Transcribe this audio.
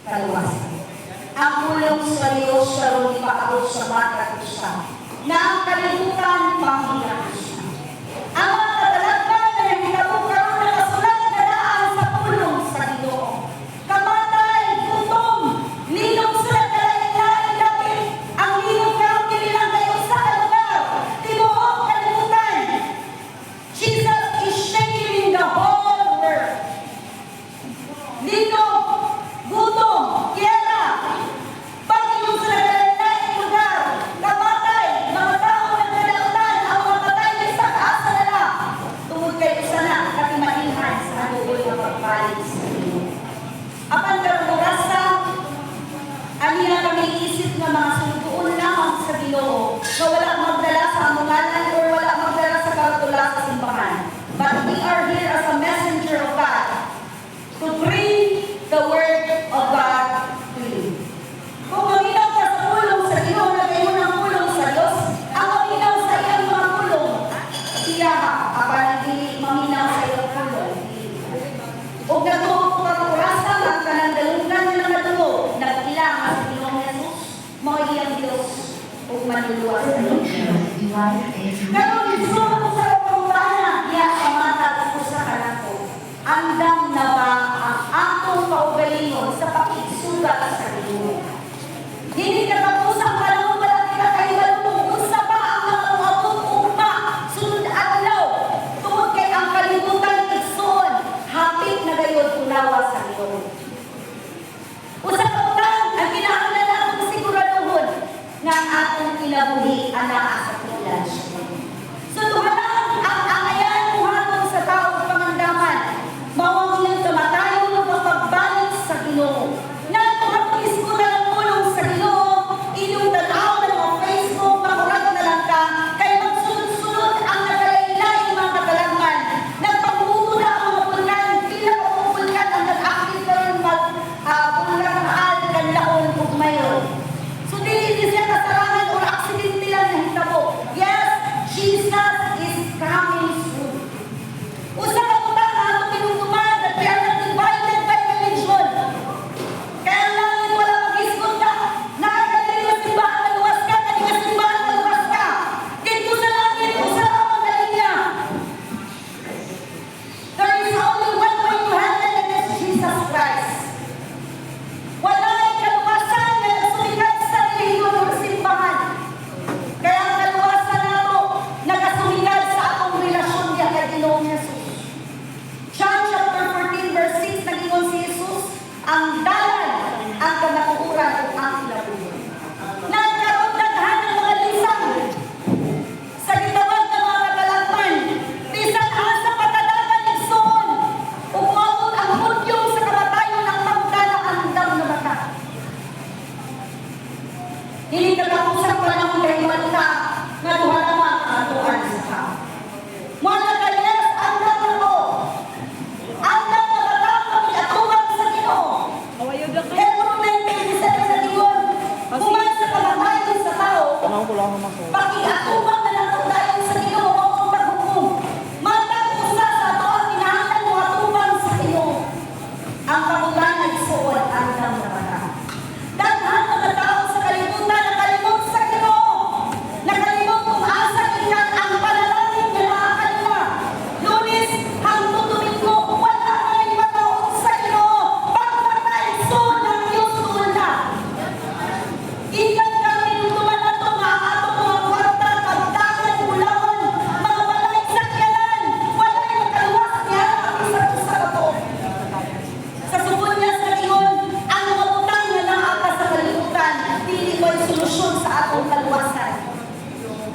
kaluwasan. Ang pulong sa Diyos sa ron ipaabot sa bata ko siya, na ang kalibutan panghirap siya. Ang mga katalagman na nagkabog karoon na kasulat na daan sa pulong sa Ginoo. Kamatay, gutom, linog sa kalain-lain lapit, ang linog karoon kinilang kayo sa lugar, tibuok kalibutan. Jesus is shaking the whole world. Linog, gutom, kiyara, pag-inom sa kalain-lain lugar, kamatay, mga tao nagkadautan, ang mga patay sa kaasa na lang. Tungod kayo sana, katimahinhan sa anuboy na pagpalit sa inyo. Apan karugasa, anila kami isip na mga sunugoon lamang sa Ginoo, na wala magdala sa amunganan o wala magdala sa karatula sa simbahan. But we are here as a messenger of God to bring the word of God to you. Kung maminaw ka sa pulong sa Ginoo na kayo ng pulong sa Diyos, ang maminaw sa iyang mga pulong, siya apan hindi maminaw sa iyang pulong. O gagawin ko ang kurasa, ang kanandalungan na natulo, nagkilang sa Ginoong Jesus, mga iyang Diyos, o manluluwa sa iyo. Pero gusto ko sa pagpapana, iya pamatag ko sa kanako. Andam na ba ang atong kaugalingon sa pakiksugat sa Ginoo? Hindi katapusang panahon malaki ka kayo malumong unsa pa ang mga umabot ugma sunod adlaw tungod kay ang kalibutan igsoon hapit na gayud unawa sa Ginoo. Usa ka utang ang kinahanglan naton siguraduhon nga ang atong kinabuhi anaa sa tilan siya. So tuhanan ang angayan muhatod sa tao sa pangandaman mao ang iyang kamatayon ug pagbalik sa Ginoo. Nato ang iskutan ang pulong sa Ginoo, inyong tanaw ng mga Facebook, makurag na lang ka, kay magsunod-sunod ang nagalaylay mga katalagman. Nagpagbuto na ang mga pulkan, pila o pulkan ang nag-active na rin pulkan mahal, kanlaon ug mayon. So dili siya kasarangan o aksidente lang na hitabo. Yes, Jesus is coming soon. Usa ka utang na ato pinungtuman, nagbiyan na divided by religion. Kaya langit wala mag-iskot ka. Nakagaling na simbahan, naluwas ka. Kanilang simbahan, naluwas ka. Dito sa langit, usa ka ang linya. There is only one way to heaven, and that's Jesus Christ. Wala ay kaluwasan na nagsumikat sa religion o simbahan. Kaya ang kaluwasan na ito, nagasumikat sa atong relasyon niya kay Ginoong Jesus. John chapter 14 verse 6, nagingon si Jesus, ang dalan, ang kanakuhuran o ang kinabuhi. Nagkaroon daghan ng mga lisang sa gitawag ng mga katalagman, bisan asa patadagan igsoon, umabot ang hudyong sa kamatayon ng pagdala ang dam na bata. Dili katapusang panahon kay malta nga duha lamang ang atuan sa tao. Mga kayas, andam na ko. Andam na batang pag-atuan sa Ginoo. Hebrew 9:27 sa Ginoo. Kuman sa kamatayon sa tao, Tanong ko lang naman ko.